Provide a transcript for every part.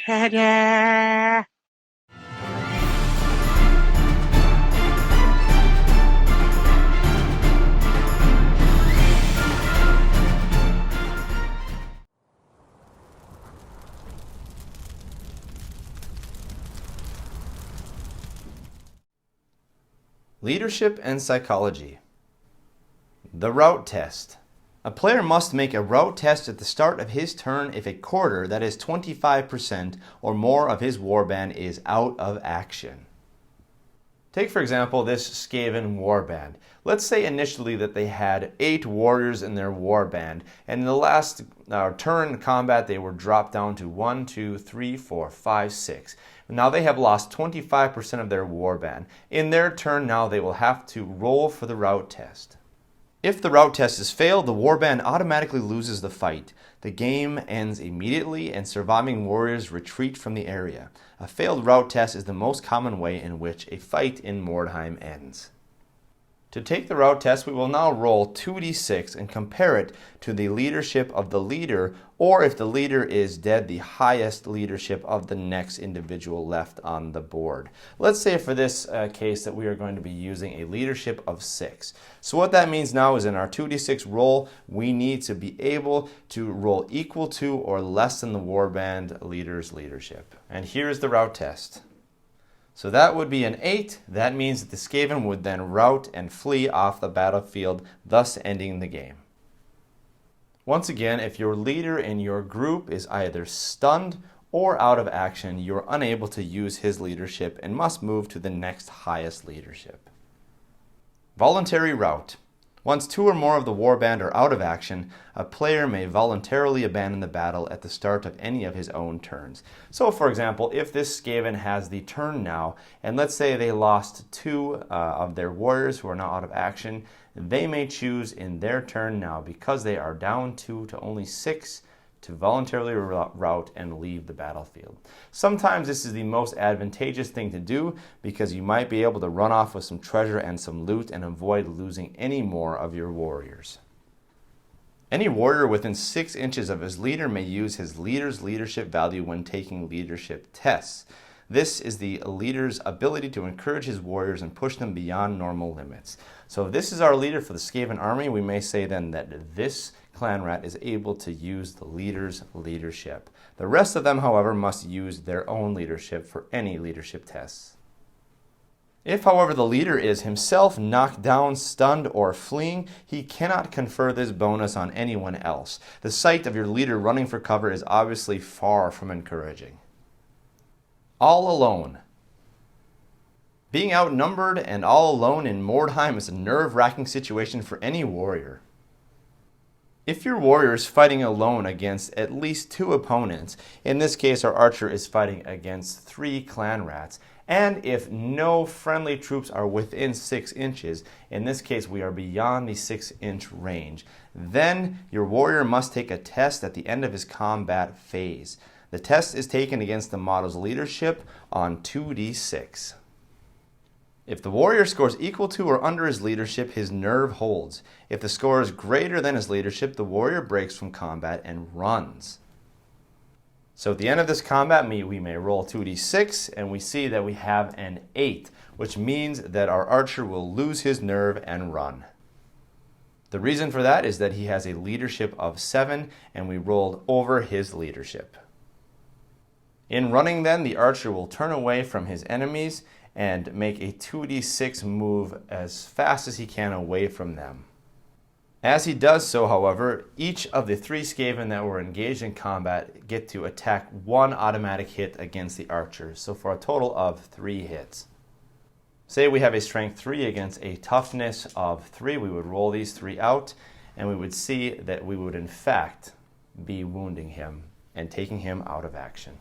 Ta-da! Leadership and psychology. The route test. A player must make a route test at the start of his turn if a quarter, that is 25% or more of his warband, is out of action. Take for example this Skaven warband. Let's say initially that they had 8 warriors in their warband, and in the last turn combat they were dropped down to 1, 2, 3, 4, 5, 6. Now they have lost 25% of their warband. In their turn now they will have to roll for the route test. If the route test is failed, the warband automatically loses the fight. The game ends immediately and surviving warriors retreat from the area. A failed route test is the most common way in which a fight in Mordheim ends. To take the route test, we will now roll 2d6 and compare it to the leadership of the leader, or if the leader is dead, the highest leadership of the next individual left on the board. Let's say for this case that we are going to be using a leadership of 6. So what that means now is in our 2d6 roll, we need to be able to roll equal to or less than the warband leader's leadership. And here's the route test. So that would be an 8. That means that the Skaven would then rout and flee off the battlefield, thus ending the game. Once again, if your leader in your group is either stunned or out of action, you are unable to use his leadership and must move to the next highest leadership. Voluntary Route. Once 2 or more of the warband are out of action, a player may voluntarily abandon the battle at the start of any of his own turns. So for example, if this Skaven has the turn now, and let's say they lost 2 of their warriors who are now out of action, they may choose in their turn now, because they are down 2 to only 6, to voluntarily rout and leave the battlefield. Sometimes this is the most advantageous thing to do because you might be able to run off with some treasure and some loot and avoid losing any more of your warriors. Any warrior within 6 inches of his leader may use his leader's leadership value when taking leadership tests. This is the leader's ability to encourage his warriors and push them beyond normal limits. So if this is our leader for the Skaven army, we may say then that this clan rat is able to use the leader's leadership. The rest of them, however, must use their own leadership for any leadership tests. If, however, the leader is himself knocked down, stunned, or fleeing, he cannot confer this bonus on anyone else. The sight of your leader running for cover is obviously far from encouraging. All alone. Being outnumbered and all alone in Mordheim is a nerve-wracking situation for any warrior. If your warrior is fighting alone against at least 2 opponents, in this case our archer is fighting against 3 clan rats, and if no friendly troops are within 6 inches, in this case we are beyond the 6-inch range, then your warrior must take a test at the end of his combat phase. The test is taken against the model's leadership on 2d6. If the warrior scores equal to or under his leadership, his nerve holds. If the score is greater than his leadership, the warrior breaks from combat and runs. So at the end of this combat, we may roll 2d6, and we see that we have an 8, which means that our archer will lose his nerve and run. The reason for that is that he has a leadership of 7, and we rolled over his leadership. In running then, the archer will turn away from his enemies and make a 2d6 move as fast as he can away from them. As he does so, however, each of the 3 Skaven that were engaged in combat get to attack 1 automatic hit against the archer, so for a total of 3 hits. Say we have a strength 3 against a toughness of 3, we would roll these 3 out, and we would see that we would in fact be wounding him and taking him out of action.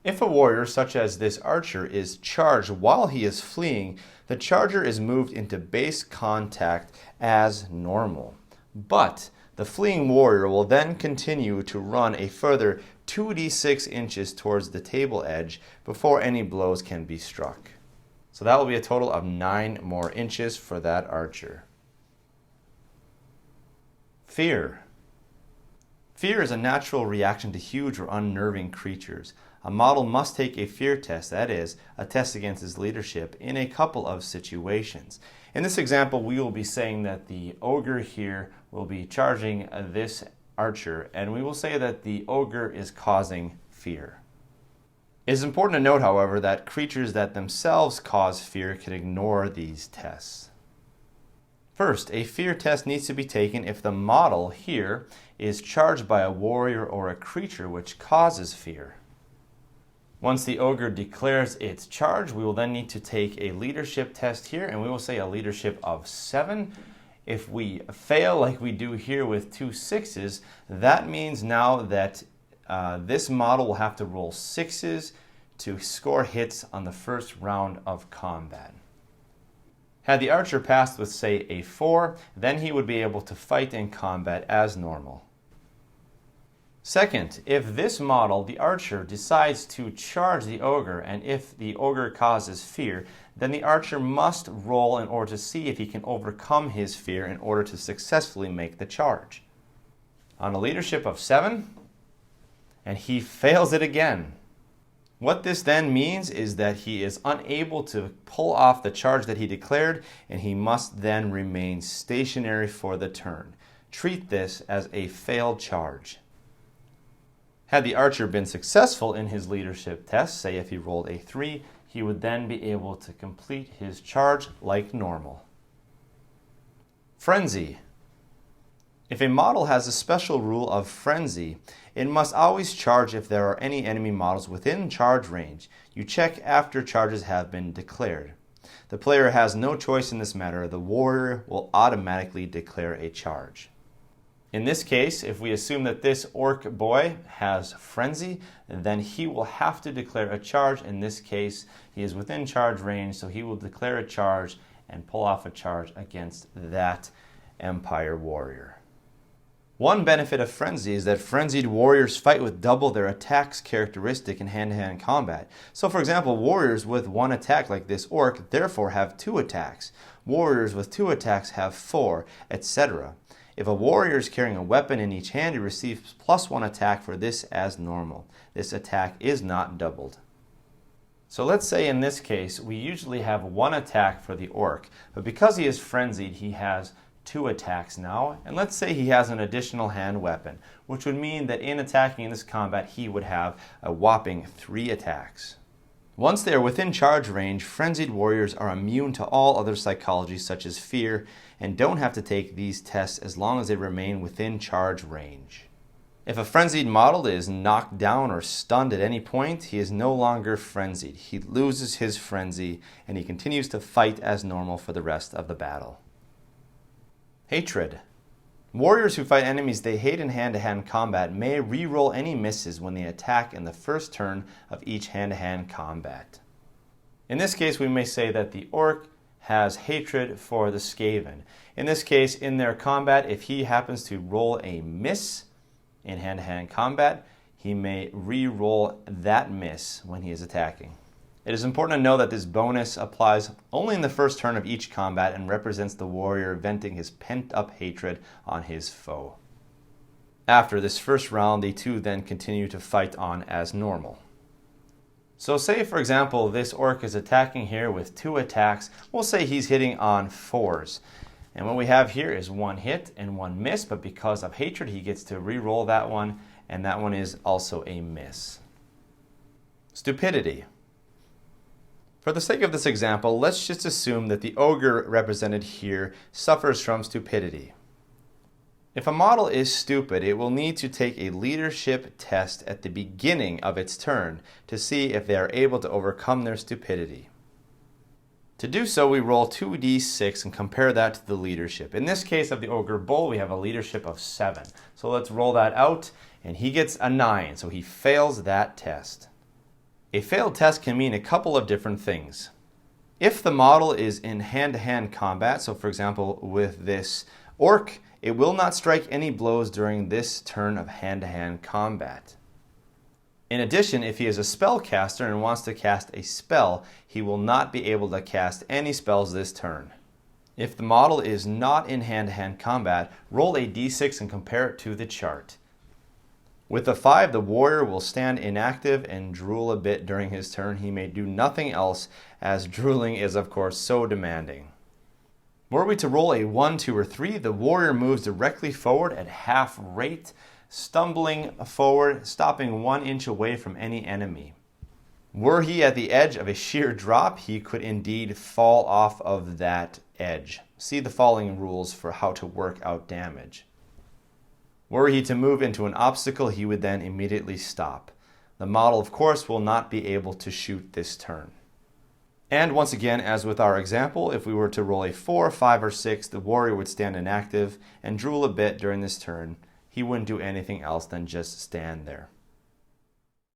If a warrior, such as this archer, is charged while he is fleeing, the charger is moved into base contact as normal. But the fleeing warrior will then continue to run a further 2d6 inches towards the table edge before any blows can be struck. So that will be a total of 9 more inches for that archer. Fear. Fear is a natural reaction to huge or unnerving creatures. A model must take a fear test, that is, a test against his leadership, in a couple of situations. In this example, we will be saying that the ogre here will be charging this archer, and we will say that the ogre is causing fear. It is important to note, however, that creatures that themselves cause fear can ignore these tests. First, a fear test needs to be taken if the model here is charged by a warrior or a creature which causes fear. Once the ogre declares its charge, we will then need to take a leadership test here, and we will say a leadership of 7. If we fail like we do here with 2 6s, that means now that this model will have to roll 6s to score hits on the first round of combat. Had the archer passed with, say, a 4, then he would be able to fight in combat as normal. Second, if this model, the archer, decides to charge the ogre, and if the ogre causes fear, then the archer must roll in order to see if he can overcome his fear in order to successfully make the charge. On a leadership of 7, and he fails it again. What this then means is that he is unable to pull off the charge that he declared, and he must then remain stationary for the turn. Treat this as a failed charge. Had the archer been successful in his leadership test, say if he rolled a 3, he would then be able to complete his charge like normal. Frenzy. If a model has a special rule of frenzy, it must always charge if there are any enemy models within charge range. You check after charges have been declared. The player has no choice in this matter. The warrior will automatically declare a charge. In this case, if we assume that this orc boy has frenzy, then he will have to declare a charge. In this case, he is within charge range, so he will declare a charge and pull off a charge against that Empire warrior. One benefit of frenzy is that frenzied warriors fight with double their attacks characteristic in hand-to-hand combat. So for example, warriors with 1 attack like this orc therefore have 2 attacks. Warriors with 2 attacks have 4, etc. If a warrior is carrying a weapon in each hand, he receives +1 attack for this as normal. This attack is not doubled. So let's say in this case, we usually have 1 attack for the orc, but because he is frenzied, he has 2 attacks now, and let's say he has an additional hand weapon, which would mean that in attacking in this combat, he would have a whopping 3 attacks. Once they are within charge range, frenzied warriors are immune to all other psychologies such as fear and don't have to take these tests as long as they remain within charge range. If a frenzied model is knocked down or stunned at any point, he is no longer frenzied. He loses his frenzy and he continues to fight as normal for the rest of the battle. Hatred. Warriors who fight enemies they hate in hand-to-hand combat may re-roll any misses when they attack in the first turn of each hand-to-hand combat. In this case, we may say that the orc has hatred for the Skaven. In this case, in their combat, if he happens to roll a miss in hand-to-hand combat, he may re-roll that miss when he is attacking. It is important to know that this bonus applies only in the first turn of each combat and represents the warrior venting his pent-up hatred on his foe. After this first round, the two then continue to fight on as normal. So say, for example, this orc is attacking here with 2 attacks. We'll say he's hitting on 4s. And what we have here is 1 hit and 1 miss, but because of hatred, he gets to re-roll that one, and that one is also a miss. Stupidity. For the sake of this example, let's just assume that the ogre represented here suffers from stupidity. If a model is stupid, it will need to take a leadership test at the beginning of its turn to see if they are able to overcome their stupidity. To do so, we roll 2d6 and compare that to the leadership. In this case of the ogre bull, we have a leadership of 7. So let's roll that out, and he gets a 9, so he fails that test. A failed test can mean a couple of different things. If the model is in hand-to-hand combat, so for example with this orc, it will not strike any blows during this turn of hand-to-hand combat. In addition, if he is a spellcaster and wants to cast a spell, he will not be able to cast any spells this turn. If the model is not in hand-to-hand combat, roll a d6 and compare it to the chart. With a 5, the warrior will stand inactive and drool a bit during his turn. He may do nothing else, as drooling is, of course, so demanding. Were we to roll a 1, 2, or 3, the warrior moves directly forward at half rate, stumbling forward, stopping 1 inch away from any enemy. Were he at the edge of a sheer drop, he could indeed fall off of that edge. See the following rules for how to work out damage. Were he to move into an obstacle, he would then immediately stop. The model, of course, will not be able to shoot this turn. And once again, as with our example, if we were to roll a 4, 5, or 6, the warrior would stand inactive and drool a bit during this turn. He wouldn't do anything else than just stand there.